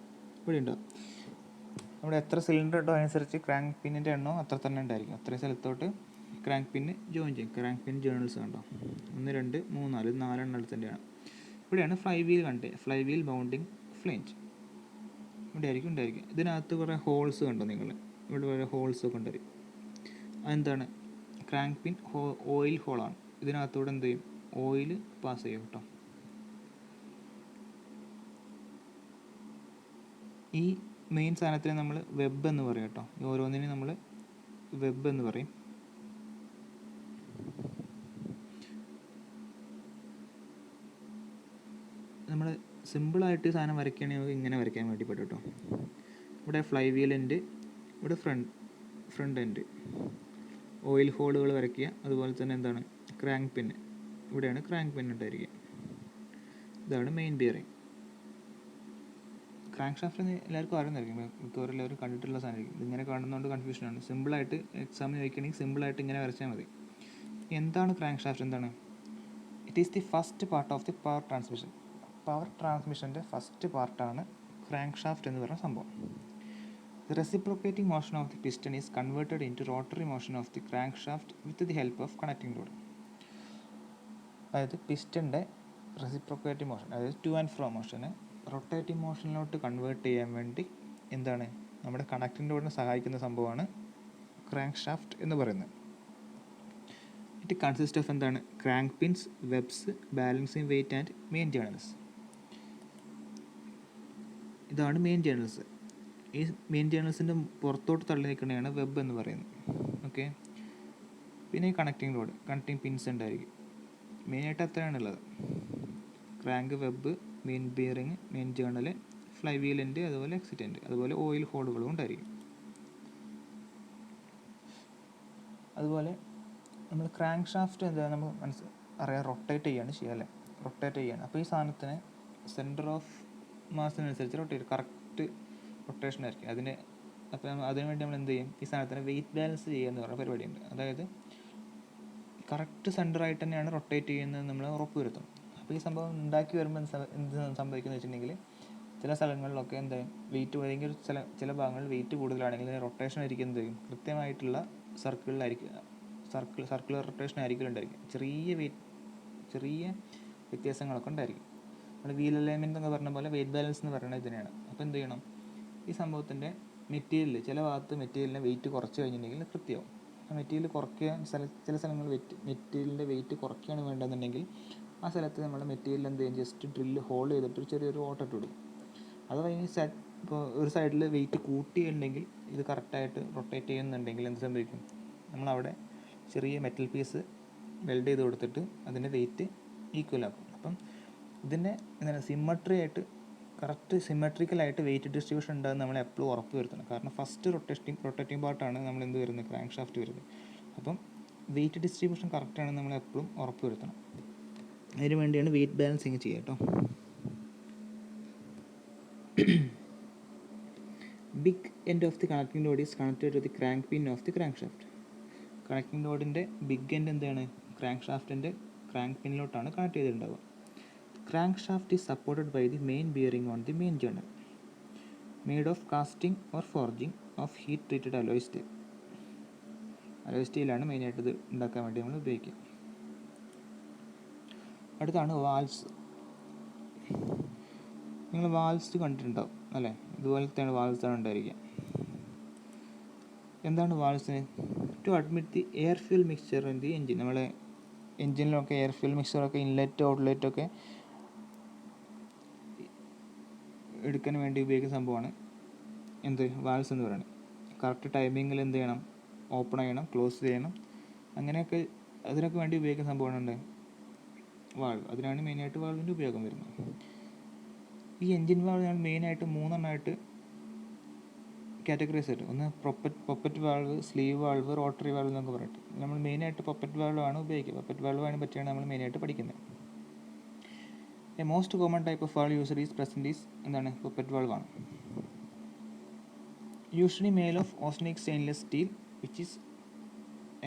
ഇവിടെ ഉണ്ടാവും. നമ്മുടെ എത്ര സിലിണ്ടർ ഉണ്ടോ അനുസരിച്ച് ക്രാങ്ക് പിന്നിൻ്റെ എണ്ണവും അത്ര തന്നെ ഉണ്ടായിരിക്കും. അത്രയും സ്ഥലത്തോട്ട് ക്രാങ്ക് പിന്ന് ജോയിൻ ചെയ്യും. ക്രാങ്ക് പിൻ ജേണൽസ് കണ്ടോ, 1 2 3 4 4 അടുത്തൻ്റെയാണ്. ഇവിടെയാണ് ഫ്ലൈ വീൽ കണ്ടേ, ഫ്ലൈ വീൽ മൗണ്ടിങ് ഫ്ലേഞ്ച് ഇവിടെ ആയിരിക്കും ഉണ്ടായിരിക്കും. ഇതിനകത്ത് കുറേ ഹോൾസ് കണ്ടോ നിങ്ങൾ, ഇവിടെ കുറേ ഹോൾസൊക്കെ ഉണ്ടായിരിക്കും. അതെന്താണ്? ക്രാങ്ക് പിൻ ഓയിൽ ഹോളാണ്. ഇതിനകത്തൂടെ എന്ത് ചെയ്യും? ഓയിൽ പാസ് ചെയ്യും കേട്ടോ. ഈ മെയിൻ സാധനത്തിന് നമ്മൾ വെബ് എന്ന് പറയും കേട്ടോ. ഓരോന്നിനും നമ്മൾ വെബ് എന്ന് പറയും. നമ്മൾ സിമ്പിളായിട്ട് സാധനം വരയ്ക്കുകയാണെങ്കിൽ ഇങ്ങനെ വരയ്ക്കാൻ വേണ്ടി പറ്റും കേട്ടോ. ഇവിടെ ഫ്ലൈ വീൽ എൻഡ്, ഇവിടെ ഫ്രണ്ട് എൻഡ്, ഓയിൽ ഹോളുകൾ വരയ്ക്കുക. അതുപോലെ തന്നെ എന്താണ് ക്രാങ്ക് പിന്ന്, ഇവിടെയാണ് ക്രാങ്ക് പിൻ ഉണ്ടായിരിക്കുക. ഇതാണ് മെയിൻ ബിയറിംഗ്. ക്രാങ്ക് ഷാഫ്റ്റ് എല്ലാവർക്കും അറിയുന്നതായിരിക്കും, മിക്കവാറും എല്ലാവരും കണ്ടിട്ടുള്ള സാധനമായിരിക്കും. ഇതിങ്ങനെ കാണുന്നതുകൊണ്ട് കൺഫ്യൂഷനാണ്. സിമ്പിളായിട്ട് എക്സാമിന് ചോദിക്കുകയാണെങ്കിൽ സിമ്പിളായിട്ട് ഇങ്ങനെ വരച്ചാൽ മതി. എന്താണ് ക്രാങ്ക് ഷാഫ്റ്റ്? എന്താണ്? It is the first part of the power transmission. Power ട്രാൻസ്മിഷൻ്റെ ഫസ്റ്റ് പാർട്ടാണ് ക്രാങ്ക് ഷാഫ്റ്റ് എന്ന് പറയുന്ന സംഭവം. The reciprocating motion of the piston is converted into rotary motion of the crankshaft with the help of connecting rod. അതായത് പിസ്റ്റൻ്റെ reciprocating motion, അതായത് to and fro മോഷനെ rotating മോഷനിലോട്ട് കൺവേർട്ട് ചെയ്യാൻ വേണ്ടി എന്താണ് നമ്മുടെ കണക്റ്റിംഗ് റോഡിനെ സഹായിക്കുന്ന സംഭവമാണ് ക്രാങ്ക് ഷാഫ്റ്റ് എന്ന് പറയുന്നത്. ഇറ്റ് കൺസിസ്റ്റ് ഓഫ് എന്താണ്? Crank pins, webs, balancing weight and main journals. ഇതാണ് മെയിൻ ജേണൽസ്. ഈ മെയിൻ ജേണൽസിൻ്റെ പുറത്തോട്ട് തള്ളി നിൽക്കുന്നതാണ് വെബ് എന്ന് പറയുന്നത്. ഓക്കെ. പിന്നെ ഈ കണക്റ്റിംഗ് റോഡ്, കണക്റ്റിംഗ് പിൻസ് ഉണ്ടായിരിക്കും. മെയിനായിട്ട് അത്രയാണുള്ളത്. Crank, web, main bearing, main journal, flywheel end, അതുപോലെ എക്സിറ്റ് എൻഡ്, അതുപോലെ ഓയിൽ ഹോളുകളും ഉണ്ടായിരിക്കും. അതുപോലെ നമ്മൾ ക്രാങ്ക് ഷാഫ്റ്റ് എന്താ നമുക്ക് അറിയാം, റൊട്ടേറ്റ് ചെയ്യാണ് ചെയ്യുക അല്ലേ, റൊട്ടേറ്റ് ചെയ്യാണ്. അപ്പോൾ ഈ സാധനത്തിന് സെൻറ്റർ ഓഫ് മാസിനനുസരിച്ച് റൊട്ടേറ്റ്, കറക്റ്റ് റൊട്ടേഷൻ ആയിരിക്കും അതിന്. അപ്പോൾ അതിനുവേണ്ടി നമ്മൾ എന്ത് ചെയ്യും? ഈ സാധനത്തിന് വെയിറ്റ് ബാലൻസ് ചെയ്യുക എന്ന് പറയുന്ന പരിപാടിയുണ്ട്. അതായത് കറക്റ്റ് സെൻറ്ററായിട്ട് തന്നെയാണ് റൊട്ടേറ്റ് ചെയ്യുന്നത് നമ്മൾ ഉറപ്പ് വരുത്തും. അപ്പോൾ ഈ സംഭവം ഉണ്ടാക്കി വരുമ്പോൾ എന്ത് സംഭവിക്കുന്നത് വെച്ചിട്ടുണ്ടെങ്കിൽ ചില സ്ഥലങ്ങളിലൊക്കെ എന്താ വെയിറ്റ് ഭയങ്കര ചില ഭാഗങ്ങളിൽ വെയിറ്റ് കൂടുതലാണെങ്കിൽ റൊട്ടേഷൻ ആയിരിക്കും എന്ത് ചെയ്യും? കൃത്യമായിട്ടുള്ള സർക്കുലർ റൊട്ടേഷൻ ആയിരിക്കും ഉണ്ടായിരിക്കും. ചെറിയ വ്യത്യാസങ്ങളൊക്കെ ഉണ്ടായിരിക്കും. നമ്മൾ വീൽ അലൈൻമെൻറ്റ് എന്നൊക്കെ പറഞ്ഞ പോലെ വെയിറ്റ് ബാലൻസ് എന്ന് പറയുന്നത് ഇതിനെയാണ്. അപ്പോൾ എന്ത് ചെയ്യണം? ഈ സംഭവത്തിൻ്റെ മെറ്റീരിയൽ, ചില ഭാഗത്ത് മെറ്റീരിയലിനെ വെയിറ്റ് കുറച്ച് കഴിഞ്ഞിട്ടുണ്ടെങ്കിൽ കൃത്യമാവും. ആ മെറ്റീരിയൽ കുറയ്ക്കുക, ചില സ്ഥലങ്ങളിൽ മെറ്റീരിയലിൻ്റെ വെയിറ്റ് കുറയ്ക്കുകയാണ് വേണ്ടതെന്നുണ്ടെങ്കിൽ ആ സ്ഥലത്ത് നമ്മൾ മെറ്റീരിയൽ എന്ത് ചെയ്യും? ജസ്റ്റ് ഡ്രില്ല് ഹോൾ ചെയ്തിട്ട് ചെറിയൊരു ഓട്ടമിട്ട് കൊടുക്കും. അഥവാ ഈ ഇപ്പോൾ ഒരു സൈഡിൽ വെയിറ്റ് കൂട്ടിയിട്ടുണ്ടെങ്കിൽ ഇത് കറക്റ്റായിട്ട് റൊട്ടേറ്റ് ചെയ്യുന്നുണ്ടെങ്കിൽ എന്ത് സംഭവിക്കും? നമ്മളവിടെ ചെറിയ മെറ്റൽ പീസ് വെൽഡ് ചെയ്ത് കൊടുത്തിട്ട് അതിൻ്റെ വെയിറ്റ് ഈക്വലാക്കും. അപ്പം ഇതിൻ്റെ എന്താണ് കറക്റ്റ് സിമെട്രിക്കലായിട്ട് വെയിറ്റ് ഡിസ്ട്രിബ്യൂഷൻ ഉണ്ടാകുന്ന നമ്മൾ എപ്പോഴും ഉറപ്പ് വരുത്തണം. കാരണം ഫസ്റ്റ് റൊട്ടേറ്റിംഗ് പാർട്ടാണ് നമ്മൾ എന്ത് വരുന്നത്? ക്രാങ്ക് ഷാഫ്റ്റ് വരുന്നത്. അപ്പം വെയിറ്റ് ഡിസ്ട്രിബ്യൂഷൻ കറക്റ്റാണെന്ന് നമ്മൾ എപ്പോഴും ഉറപ്പ് വരുത്തണം. അതിന് വേണ്ടിയാണ് വെയിറ്റ് ബാലൻസിങ് ചെയ്യുക കേട്ടോ. Big end of the connecting rod is connected to the crank pin of the crank shaft. Connecting റോഡിൻ്റെ ബിഗ് എൻഡ് എന്താണ്? ക്രാങ്ക് ഷാഫ്റ്റിൻ്റെ ക്രാങ്ക് പിന്നിലോട്ടാണ് കണക്ട് ചെയ്തിട്ടുണ്ടാവുക. Crank shaft is supported by the main bearing on the main journal, made of casting or forging of heat treated alloy steel. Alloy സ്റ്റീലാണ് മെയിനായിട്ട് ഇത് ഉണ്ടാക്കാൻ വേണ്ടി നമ്മൾ ഉപയോഗിക്കുക. അടുത്താണ് വാൽവ്സ്. നിങ്ങൾ വാൽവ്സ് കണ്ടിട്ടുണ്ടാവും അല്ലേ? ഇതുപോലത്തെയാണ് വാൽവ്സാണ് ഉണ്ടായിരിക്കുക. എന്താണ് വാൽവ്സിന്? To admit the air fuel mixture in the engine. നമ്മളെ എൻജിനിലൊക്കെ എയർ ഫ്യൂൽ മിക്സ്ചറൊക്കെ ഇൻലെറ്റ് ഔട്ട്ലെറ്റൊക്കെ എടുക്കാൻ വേണ്ടി ഉപയോഗിക്കുന്ന സംഭവമാണ് എന്ത്? വാൽവ്സ് എന്ന് പറയുന്നത്. കറക്റ്റ് ടൈമിങ്ങിൽ എന്ത് ചെയ്യണം? ഓപ്പൺ ചെയ്യണം, ക്ലോസ് ചെയ്യണം, അങ്ങനെയൊക്കെ അതിനൊക്കെ വേണ്ടി ഉപയോഗിക്കുന്ന സംഭവമാണ് എന്ത്? വാൽവ്. അതിനാണ് മെയിനായിട്ട് വാൽവിൻ്റെ ഉപയോഗം വരുന്നത്. ഈ എൻജിൻ വാൽവ് ഞാൻ മെയിനായിട്ട് 3 എണ്ണമായിട്ട് കാറ്റഗറൈസ് ആയിട്ട് ഒന്ന് poppet valve, sleeve valve, rotary valve എന്നൊക്കെ പറഞ്ഞിട്ട് നമ്മൾ മെയിനായിട്ട് പൊപ്പറ്റ് വാൾവ് ആണ് ഉപയോഗിക്കുക. പൊപ്പറ്റ് വാൾവ് ആണ് പറ്റിയാണ് നമ്മൾ മെയിനായിട്ട് പഠിക്കുന്നത്. A most common type of valve user is present is എന്താണ് പൊപ്പറ്റ് വാൾവ് ആണ്. Usually made of austenitic stainless steel which is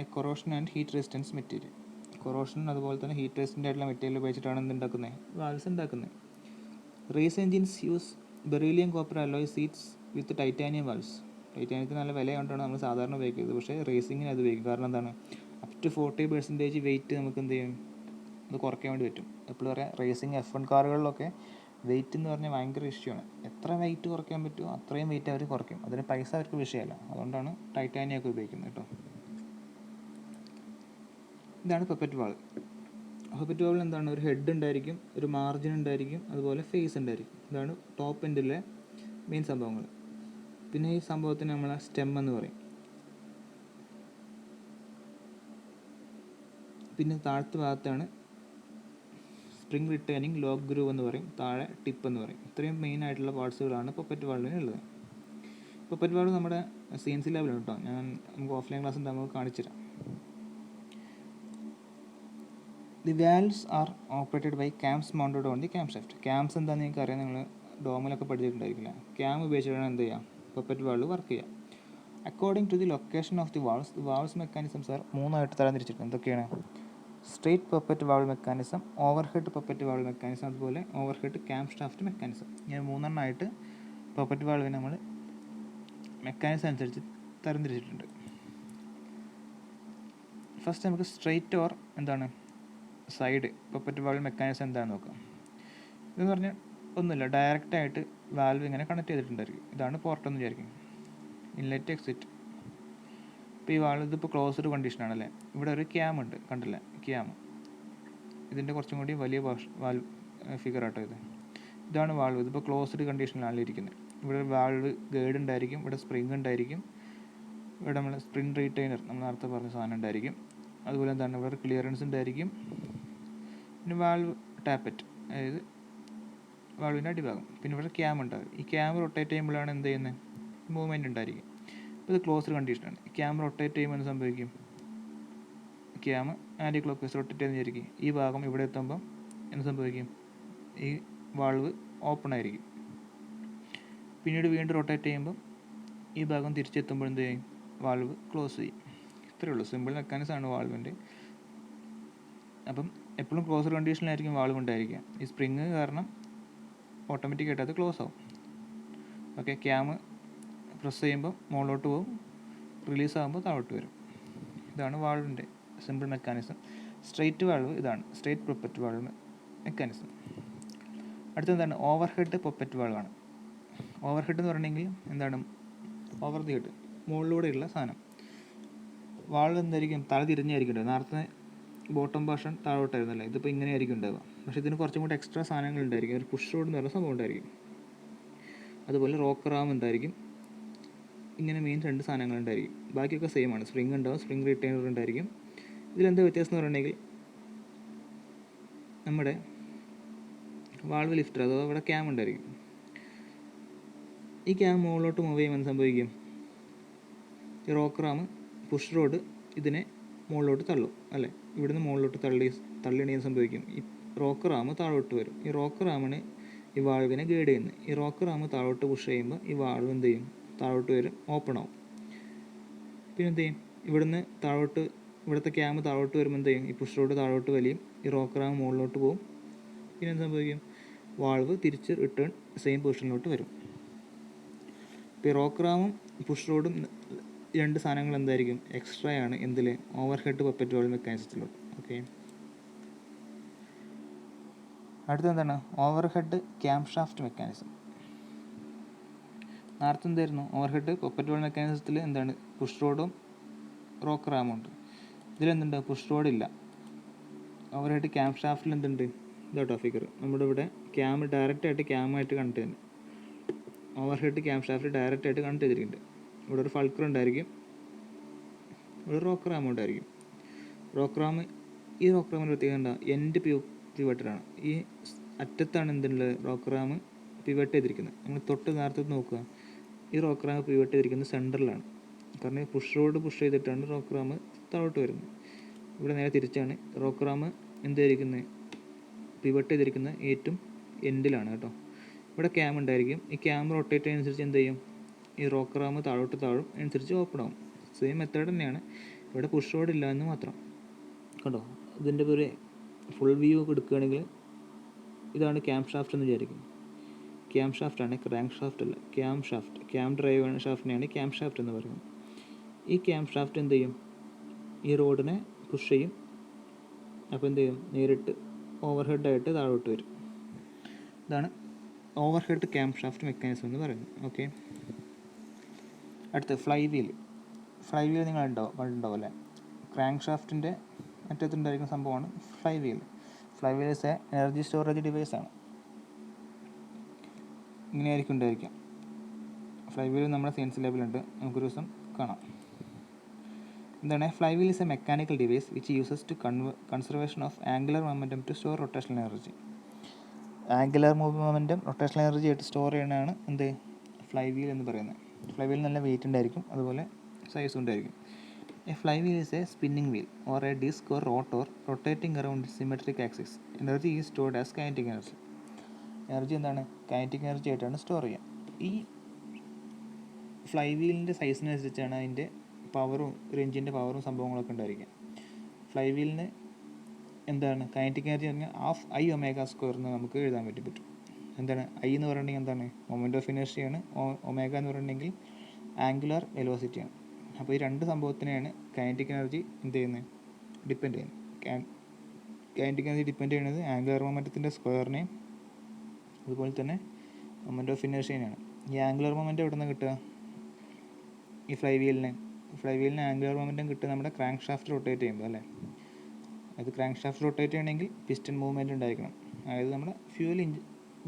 a corrosion and heat resistance material. Corrosion അതുപോലെ തന്നെ ഹീറ്റ് റെസിസ്റ്റൻ്റ് ആയിട്ടുള്ള മെറ്റീരിയൽ ഉപയോഗിച്ചിട്ടാണ് എന്തുണ്ടാക്കുന്നത്, വാൾവ്സ് ഉണ്ടാക്കുന്നത്. Race engines use beryllium copper alloy seats with titanium valves. ടൈറ്റാനിയത്തിന് നല്ല വില കൊണ്ടാണ് നമ്മൾ സാധാരണ ഉപയോഗിക്കുന്നത്. പക്ഷേ റേസിങ്ങിന് അത് ഉപയോഗിക്കും. കാരണം എന്താണ്, അപ് ടു 40% വെയിറ്റ് നമുക്ക് എന്ത് ചെയ്യും, അത് കുറയ്ക്കാൻ വേണ്ടി പറ്റും. എപ്പോഴും പറയാം, റേസിങ് F1 കാറുകളിലൊക്കെ വെയിറ്റ് എന്ന് പറഞ്ഞാൽ ഭയങ്കര ഇഷ്യൂ ആണ്. എത്ര വെയിറ്റ് കുറയ്ക്കാൻ പറ്റുമോ അത്രയും വെയിറ്റ് അവർ കുറയ്ക്കും. അതിന് പൈസ അവർക്ക് വിഷയമല്ല. അതുകൊണ്ടാണ് ടൈറ്റാനിയം ഒക്കെ ഉപയോഗിക്കുന്നത് കേട്ടോ. ഇതാണ് പൊപ്പറ്റ് വാൾവ്. പൊപ്പറ്റ് വാൾവിൽ എന്താണ്, ഒരു ഹെഡ് ഉണ്ടായിരിക്കും, ഒരു മാർജിൻ ഉണ്ടായിരിക്കും, അതുപോലെ ഫേസ് ഉണ്ടായിരിക്കും. ഇതാണ് ടോപ്പ് എൻഡിലെ മെയിൻ സംഭവങ്ങൾ. പിന്നെ ഈ സംഭവത്തിന് നമ്മൾ സ്റ്റെം എന്ന് പറയും. പിന്നെ താഴത്തെ ഭാഗത്താണ് സ്പ്രിംഗ് റിട്ടേണിങ് ലോക്ക് ഗ്രൂവ് എന്ന് പറയും, താഴെ ടിപ്പ് എന്ന് പറയും. ഇത്രയും മെയിൻ ആയിട്ടുള്ള പാർട്സുകളാണ് പൊപ്പറ്റ് വാൾവിന് ഉള്ളത്. പൊപ്പറ്റ് വാൾവ് നമ്മുടെ CNC ലാബിലാണ് കേട്ടോ. നമുക്ക് ഓഫ്ലൈൻ ക്ലാസ് ഉണ്ട്, നമുക്ക് കാണിച്ചു തരാം. The valves are operated by cams mounted on the cam shaft. Cams എന്താണെന്ന് നിങ്ങൾക്ക് അറിയാം, നിങ്ങൾ ഡോമിലൊക്കെ പഠിച്ചിട്ടുണ്ടായിരിക്കില്ല. ക്യാം ഉപയോഗിച്ചിട്ടാണ് എന്ത് ചെയ്യുക, പൊപ്പറ്റ് വാൾവ് വർക്ക് ചെയ്യുക. According to the location of the valves mechanisms are മൂന്നായിട്ട് തരംതിരിച്ചിട്ടുണ്ട്. എന്തൊക്കെയാണ്? Straight poppet valve mechanism, overhead poppet valve mechanism, അതുപോലെ ഓവർഹെഡ് ക്യാം ഷാഫ്റ്റ് മെക്കാനിസം. ഇങ്ങനെ മൂന്നെണ്ണമായിട്ട് പൊപ്പറ്റ് വാൾവിനെ നമ്മൾ മെക്കാനിസം അനുസരിച്ച് തരംതിരിച്ചിട്ടുണ്ട്. ഫസ്റ്റ് നമുക്ക് സ്ട്രെയിറ്റ് ഓർ എന്താണ് സൈഡ് പൊപ്പറ്റ് വാൾവ് മെക്കാനിസം എന്താണെന്ന് നോക്കാം. ഇതെന്ന് പറഞ്ഞാൽ ഒന്നുമില്ല, ഡയറക്റ്റായിട്ട് വാൽവ് ഇങ്ങനെ കണക്ട് ചെയ്തിട്ടുണ്ടായിരിക്കും. ഇതാണ് പോർട്ടെന്ന് വിചാരിക്കും, ഇൻലെറ്റ് എക്സിറ്റ്. ഇപ്പോൾ ഈ വാൾവ് ഇതിപ്പോൾ ക്ലോസ്ഡ് കണ്ടീഷനാണ് അല്ലേ. ഇവിടെ ഒരു ക്യാം ഉണ്ട്, കണ്ടില്ലേ ക്യാം. ഇതിൻ്റെ കുറച്ചും കൂടി വലിയ വാൽവ് ഫിഗർ ആട്ടോ ഇത്. ഇതാണ് വാൾവ്. ഇതിപ്പോൾ ക്ലോസ്ഡ് കണ്ടീഷനിലാണ് ഇരിക്കുന്നത്. ഇവിടെ വാൾവ് ഗൈഡ് ഉണ്ടായിരിക്കും, ഇവിടെ സ്പ്രിങ് ഉണ്ടായിരിക്കും, ഇവിടെ നമ്മൾ സ്പ്രിംഗ് റീറ്റൈനർ നമ്മൾ നേരത്തെ പറഞ്ഞ സാധനം ഉണ്ടായിരിക്കും. അതുപോലെ എന്താണ്, ഇവിടെ ക്ലിയറൻസ് ഉണ്ടായിരിക്കും. പിന്നെ വാൾവ് ടാപ്പറ്റ്, അതായത് വാൾവിൻ്റെ അടിഭാഗം. പിന്നെ ഇവിടെ ക്യാം ഉണ്ടാകും. ഈ ക്യാം റൊട്ടേറ്റ് ചെയ്യുമ്പോഴാണ് എന്ത് ചെയ്യുന്നത്, മൂവ്മെൻറ്റ് ഉണ്ടായിരിക്കും. ഇപ്പോൾ ഇത് ക്ലോസ്ഡ് കണ്ടീഷനാണ്. ക്യാം റൊട്ടേറ്റ് ചെയ്യുമ്പോൾ എന്ത് സംഭവിക്കും, cam anti clockwise rotate ചെയ്യുന്ന വിചാരിക്കും. ഈ ഭാഗം ഇവിടെ എത്തുമ്പം എന്ത് സംഭവിക്കും, ഈ വാൾവ് ഓപ്പൺ ആയിരിക്കും. പിന്നീട് വീണ്ടും റൊട്ടേറ്റ് ചെയ്യുമ്പം ഈ ഭാഗം തിരിച്ചെത്തുമ്പോൾ എന്ത് ചെയ്യും, വാൾവ് ക്ലോസ് ചെയ്യും. ഇത്രയേ ഉള്ളൂ, സിമ്പിൾ മെക്കാനിസമാണ് വാൾവിൻ്റെ. അപ്പം എപ്പോഴും ക്ലോസ്ഡ് കണ്ടീഷനിലായിരിക്കും വാൾവ് ഉണ്ടായിരിക്കുക. ഈ സ്പ്രിങ് കാരണം ഓട്ടോമാറ്റിക്കായിട്ട് അത് ക്ലോസ് ആവും. ഓക്കെ, ക്യാം പ്രസ് ചെയ്യുമ്പോൾ മുകളിലോട്ട് പോകും, റിലീസ് ആകുമ്പോൾ താഴോട്ട് വരും. ഇതാണ് വാൾവിൻ്റെ സിമ്പിൾ മെക്കാനിസം. സ്ട്രെയിറ്റ് വാൾവ് ഇതാണ്, സ്ട്രെയിറ്റ് പൊപ്പറ്റ് വാൾവ് മെക്കാനിസം. അടുത്തെന്താണ്, ഓവർ ഹെഡ് പൊപ്പറ്റ് വാൾവാണ്. ഓവർ ഹെഡ് എന്ന് പറഞ്ഞെങ്കിൽ എന്താണ്, ഓവർ ദി ഹെഡ്, മുകളിലൂടെയുള്ള സാധനം. വാൾവ് എന്തായിരിക്കും, തല തിരിഞ്ഞായിരിക്കും ഉണ്ടാവുക. നേരത്തെ ബോട്ടം പോർഷൻ താഴോട്ടായിരുന്നല്ലേ, ഇതിപ്പോൾ ഇങ്ങനെയായിരിക്കും ഉണ്ടാവുക. പക്ഷേ ഇതിന് കുറച്ചും കൂടി എക്സ്ട്രാ സാധനങ്ങൾ ഉണ്ടായിരിക്കും. ഒരു പുഷ് റോഡ് എന്ന് പറയുന്ന സംഭവം ഉണ്ടായിരിക്കും, അതുപോലെ റോക്ക് റാം ഉണ്ടായിരിക്കും. ഇങ്ങനെ മെയിൻ 2 സാധനങ്ങൾ ഉണ്ടായിരിക്കും. ബാക്കിയൊക്കെ സെയിം ആണ്. സ്പ്രിങ് ഉണ്ടാവും, സ്പ്രിങ് റിട്ടൈനർ ഉണ്ടായിരിക്കും. ഇതിലെന്താ വ്യത്യാസം എന്ന് പറഞ്ഞിട്ടുണ്ടെങ്കിൽ, നമ്മുടെ വാൾവ് ലിഫ്റ്റർ അഥവാ ഇവിടെ ക്യാം ഉണ്ടായിരിക്കും. ഈ ക്യാം മുകളിലോട്ട് മൂവ് ചെയ്യുമ്പോൾ എന്ത് സംഭവിക്കും, ഈ റോക്ക് റാം പുഷ് റോഡ് ഇതിനെ മുകളിലോട്ട് തള്ളും അല്ലേ. ഇവിടുന്ന് മുകളിലോട്ട് തള്ളിയാണെങ്കിൽ സംഭവിക്കും, ഈ റോക്ക് റാം താഴോട്ട് വരും. ഈ റോക്ക് റാമിന് ഈ വാൾവിനെ ഗൈഡ് ചെയ്യുന്നത്. ഈ റോക്ക് റാം താഴോട്ട് പുഷ് ചെയ്യുമ്പോൾ ഈ വാൾവ് എന്ത് ചെയ്യും, താഴോട്ട് വരും, ഓപ്പൺ ആവും. പിന്നെ എന്ത് ചെയ്യും, ഇവിടുന്ന് താഴോട്ട്, ഇവിടുത്തെ ക്യാം താഴോട്ട് വരുമ്പോൾ എന്ത് ചെയ്യും, ഈ പുഷ് റോഡ് താഴോട്ട് വലിയും, ഈ റോക്ക് റാം മുകളിലോട്ട് പോകും. പിന്നെ എന്ത് സംഭവിക്കും, വാൾവ് തിരിച്ച് റിട്ടേൺ സെയിം പൊസിഷനിലോട്ട് വരും. ഇപ്പോൾ ഈ റോക്ക് റാമും പുഷ് റോഡും 2 സാധനങ്ങൾ എന്തായിരിക്കും, എക്സ്ട്രാ ആണ് എന്തിൽ, ഓവർ ഹെഡ് പൊപ്പറ്റ് വാൾവ് മെക്കാനിസത്തിലോട്ട്. ഓക്കെ, അടുത്തെന്താണ്, overhead cam shaft mechanism. നേരത്തെ എന്തായിരുന്നു, ഓവർ ഹെഡ് പൊപ്പറ്റ് വാൾവ് മെക്കാനിസത്തിൽ എന്താണ്, പുഷ് റോഡും റോക്ക് റാമും ഉണ്ട്. ഇതിലെന്തുണ്ട്, പുഷ് റോഡില്ല. ഓവർ ഹെഡ് ക്യാം ഷാഫ്റ്റിൽ എന്തുണ്ട്, ഇതാട്ടോ ഫിഗർ. നമ്മുടെ ഇവിടെ ക്യാം ഡയറക്റ്റായിട്ട് ക്യാമായിട്ട് കണക്ട് ചെയ്യുന്നുണ്ട്. ഓവർ ഹെഡ് ക്യാം ഷാഫ്റ്റ് ഡയറക്റ്റായിട്ട് കണക്ട് ചെയ്തിട്ടുണ്ട്. ഇവിടെ ഒരു ഫൾക്കർ ഉണ്ടായിരിക്കും, ഒരു റോക്ക് റാം ഉണ്ടായിരിക്കും. റോക്ക് റാം, ഈ റോക്ക് റാമിൻ്റെ പ്രത്യേകത എന്താ, എൻഡ് പിവട്ടഡാണ്. ഈ അറ്റത്താണ് എന്തുള്ളത്, റോക്ക് റാം പിവട്ട് ചെയ്തിരിക്കുന്നത്. നമ്മൾ തൊട്ട് നേരത്തെ നോക്കുക, ഈ റോക്ക് റാം പിവട്ട് ചെയ്തിരിക്കുന്നത് സെൻറ്ററിലാണ്. കാരണം പുഷ് റോഡ് പുഷ് ചെയ്തിട്ടാണ് റോക്ക് റാം താഴോട്ട് വരുന്നത്. ഇവിടെ നേരെ തിരിച്ചാണ്. റോക്ക് റാം എന്ത് ചെയ്തിരിക്കുന്നത്, പിവട്ട് ചെയ്തിരിക്കുന്നത് ഏറ്റവും എൻഡിലാണ് കേട്ടോ. ഇവിടെ ക്യാം ഉണ്ടായിരിക്കും. ഈ ക്യാം റൊട്ടേറ്റ് ചെയ്യുന്നതനുസരിച്ച് എന്ത് ചെയ്യും, ഈ റോക്ക് റാം താഴോട്ട് താഴും, അനുസരിച്ച് ഓപ്പൺ ആവും. സെയിം മെത്തേഡ് തന്നെയാണ്. ഇവിടെ പുഷ് റോഡ് ഇല്ല എന്ന് മാത്രം കണ്ടോ. ഇതിൻ്റെ ഒരു ഫുൾ വ്യൂ എടുക്കുകയാണെങ്കിൽ ഇതാണ് ക്യാം ഷാഫ്റ്റ് എന്ന് വിചാരിക്കും. ക്യാം ഷാഫ്റ്റാണ്, ക്രാങ്ക് ഷാഫ്റ്റ് അല്ല. ക്യാം ഷാഫ്റ്റ്, ക്യാം ഡ്രൈവ് ഷാഫ്റ്റിനെയാണ് ക്യാം ഷാഫ്റ്റ് എന്ന് പറയുന്നത്. ഈ ക്യാം ഷാഫ്റ്റ് എന്ത് ചെയ്യും, ഈ റോഡിനെ പുഷ് ചെയ്യും. അപ്പോൾ എന്ത് ചെയ്യും, നേരിട്ട് ഓവർ ഹെഡായിട്ട് താഴോട്ട് വരും. ഇതാണ് over head cam shaft mechanism എന്ന് പറയുന്നത്. ഓക്കെ, അടുത്ത് ഫ്ലൈ വീൽ. ഫ്ലൈ വീൽ നിങ്ങൾ കണ്ടിട്ടുണ്ടാവും അല്ലേ. ക്രാങ്ക് ഷാഫ്റ്റിൻ്റെ അറ്റത്തുണ്ടായിരിക്കുന്ന സംഭവമാണ് flywheel. Flywheel is a energy storage ഡിവൈസാണ്. ഇങ്ങനെയായിരിക്കും ഉണ്ടായിരിക്കാം. ഫ്ലൈ വീൽ നമ്മുടെ സയൻസ് ലാബിലുണ്ട്, നമുക്കൊരു ദിവസം കാണാം. എന്താണ് flywheel is a mechanical device which uses to conservation of angular momentum to store rotational energy. Angular momentum rotational energy ആയിട്ട് സ്റ്റോർ ചെയ്യുന്നതാണ് എന്ത്, ഫ്ലൈ വീൽ എന്ന് പറയുന്നത്. ഫ്ലൈ വീൽ നല്ല വെയിറ്റ് ഉണ്ടായിരിക്കും, അതുപോലെ സൈസും ഉണ്ടായിരിക്കും. A flywheel is a spinning wheel or a disc or rotor rotating around symmetric axis. Energy is stored as kinetic energy. Energy എന്താണ്, കൈനറ്റിക് എനർജി ആയിട്ടാണ് സ്റ്റോർ ചെയ്യുക. ഈ ഫ്ലൈ വീലിൻ്റെ സൈസിനനുസരിച്ചാണ് അതിൻ്റെ പവറും, ഒരു എഞ്ചിൻ്റെ പവറും സംഭവങ്ങളൊക്കെ ഉണ്ടായിരിക്കുക. ഫ്ലൈ വീലിന് എന്താണ് കൈനറ്റിക് എനർജി പറഞ്ഞാൽ ½ I⍵² എന്ന് നമുക്ക് എഴുതാൻ പറ്റും. എന്താണ് I എന്ന് പറഞ്ഞിട്ടുണ്ടെങ്കിൽ എന്താണ് മൊമെൻറ്റ് ഓഫ് ഇനേർഷ്യയാണ്, ഒമേഗ എന്ന് പറഞ്ഞിട്ടുണ്ടെങ്കിൽ ആംഗുലർ വെലോസിറ്റിയാണ്. അപ്പോൾ ഈ രണ്ട് സംഭവത്തിനെയാണ് കൈനറ്റിക് എനർജി എന്ത് ചെയ്യുന്നത്, ഡിപ്പെൻഡ് ചെയ്യുന്നത്. കൈനറ്റിക് എനർജി ഡിപ്പെൻഡ് ചെയ്യുന്നത് ആംഗുലർ മൊമെൻറ്റത്തിൻ്റെ സ്ക്വയറിനെയും അതുപോലെ തന്നെ മൊമെൻറ്റ് ഓഫ് ഇനേർഷ്യനെയാണ്. ഈ ആംഗുലർ മൊമെൻറ്റ് എവിടെ നിന്ന് കിട്ടുക, ഈ ഫ്ലൈ വീലിന് ആംഗുലർ മൊമെൻറ്റം കിട്ടുക നമ്മുടെ ക്രാങ്ക് ഷാഫ്റ്റ് റൊട്ടേറ്റ് ചെയ്യുമ്പോൾ അല്ലേ. അത് ക്രാങ്ക് ഷാഫ്റ്റ് റൊട്ടേറ്റ് ചെയ്യണമെങ്കിൽ പിസ്റ്റൺ മൂവ്മെൻറ്റ് ഉണ്ടായിരിക്കണം. അതായത് നമ്മുടെ ഫ്യൂൽ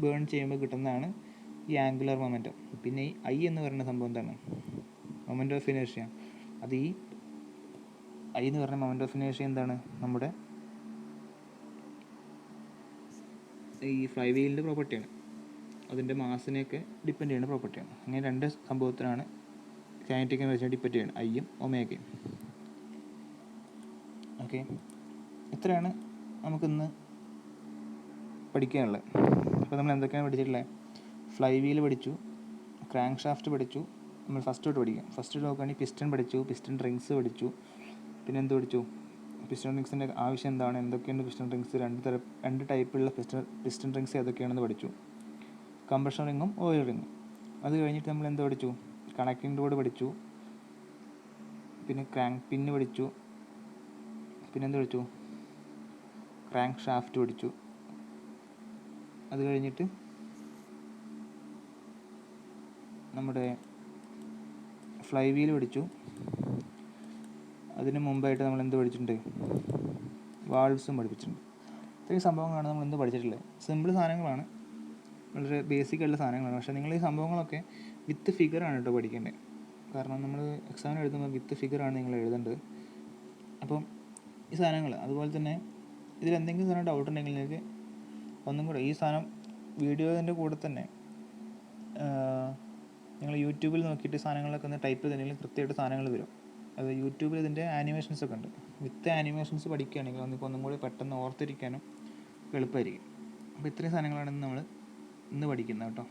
ബേൺ ചെയ്യുമ്പോൾ കിട്ടുന്നതാണ് ഈ ആംഗുലർ മൊമെൻറ്റം. പിന്നെ ഈ I എന്ന് പറയുന്ന സംഭവം എന്താണ്, മൊമെൻറ്റ് ഓഫ് ഇനേർഷ്യ. അത് ഈ I എന്ന് പറയുന്ന മൊമെൻറ്റ് ഓഫ് ഇനേർഷ്യ എന്താണ്, നമ്മുടെ ഈ ഫ്ലൈ വീലിൻ്റെ പ്രോപ്പർട്ടിയാണ്. അതിൻ്റെ മാസിനെയൊക്കെ ഡിപ്പെൻഡ് ചെയ്യുന്ന പ്രോപ്പർട്ടിയാണ്. അങ്ങനെ രണ്ട് സംഭവത്തിനാണ് കൈനറ്റിക് എനർജി ഡിപ്പെൻഡ് ചെയ്യുന്നത്, Iയും ഒമേഗയും. ഓക്കെ, ഇത്രയാണ് നമുക്കിന്ന് പഠിക്കാനുള്ളത്. അപ്പോൾ നമ്മൾ എന്തൊക്കെയാണ് പഠിച്ചിട്ടുള്ളത്, ഫ്ലൈ വീൽ പഠിച്ചു, ക്രാങ്ക് ഷാഫ്റ്റ് പഠിച്ചു. നമ്മൾ ഫസ്റ്റ് തൊട്ട് പഠിക്കാം. ഫസ്റ്റ് നോക്കുകയാണെങ്കിൽ പിസ്റ്റൺ പഠിച്ചു, പിസ്റ്റൺ റിങ്സ് പഠിച്ചു. പിന്നെ എന്ത് പഠിച്ചു, പിസ്റ്റൺ റിങ്സിൻ്റെ ആവശ്യം എന്താണ്, എന്തൊക്കെയാണ് പിസ്റ്റൺ റിങ്സ്, രണ്ട് ടൈപ്പുള്ള പിസ്റ്റൺ റിങ്സ് ഏതൊക്കെയാണെന്ന് പഠിച്ചു. കംപ്രഷൻ റിങ്ങും ഓയിൽ റിങ്ങും. അത് കഴിഞ്ഞിട്ട് നമ്മൾ എന്ത് പഠിച്ചു, കണക്റ്റിംഗ് റോഡ് പഠിച്ചു, പിന്നെ ക്രാങ്ക് പിന്ന് പഠിച്ചു, പിന്നെ എന്ത് പഠിച്ചു, ക്രാങ്ക് ഷാഫ്റ്റ് പഠിച്ചു. അത് കഴിഞ്ഞിട്ട് നമ്മുടെ ഫ്ലൈ വീൽ പഠിച്ചു. അതിന് മുമ്പായിട്ട് നമ്മൾ എന്ത് പഠിച്ചിട്ടുണ്ട്, വാൾവ്സും പഠിപ്പിച്ചിട്ടുണ്ട്. ഇത്രയും സംഭവങ്ങളാണ് നമ്മൾ എന്ത് പഠിച്ചിട്ടുള്ളത്. സിമ്പിൾ സാധനങ്ങളാണ്, വളരെ ബേസിക് ആയിട്ടുള്ള സാധനങ്ങളാണ്. പക്ഷേ നിങ്ങൾ ഈ സംഭവങ്ങളൊക്കെ വിത്ത് ഫിഗറാണ് കേട്ടോ പഠിക്കേണ്ടത്. കാരണം നമ്മൾ എക്സാമിന് എഴുതുമ്പോൾ വിത്ത് ഫിഗറാണ് നിങ്ങൾ എഴുതേണ്ടത്. അപ്പം ഈ സാധനങ്ങൾ, അതുപോലെ തന്നെ ഇതിലെന്തെങ്കിലും സാധനം ഡൗട്ട് ഉണ്ടെങ്കിൽ നിങ്ങൾക്ക് ഒന്നും കൂടെ ഈ സാധനം വീഡിയോൻ്റെ കൂടെ തന്നെ നിങ്ങൾ യൂട്യൂബിൽ നോക്കിയിട്ട് സാധനങ്ങളൊക്കെ ഒന്ന് ടൈപ്പ് ചെയ്തിട്ടുണ്ടെങ്കിൽ കൃത്യമായിട്ട് സാധനങ്ങൾ വരും. അത് യൂട്യൂബിൽ ഇതിൻ്റെ ആനിമേഷൻസ് ഒക്കെ ഉണ്ട്. വിത്ത് ആനിമേഷൻസ് പഠിക്കുകയാണെങ്കിൽ നമുക്ക് ഒന്നും കൂടി പെട്ടെന്ന് ഓർത്തിരിക്കാനും എളുപ്പമായിരിക്കും. അപ്പോൾ ഇത്രയും സാധനങ്ങളാണ് നമ്മൾ ഇന്ന് പഠിക്കുന്നത് കേട്ടോ.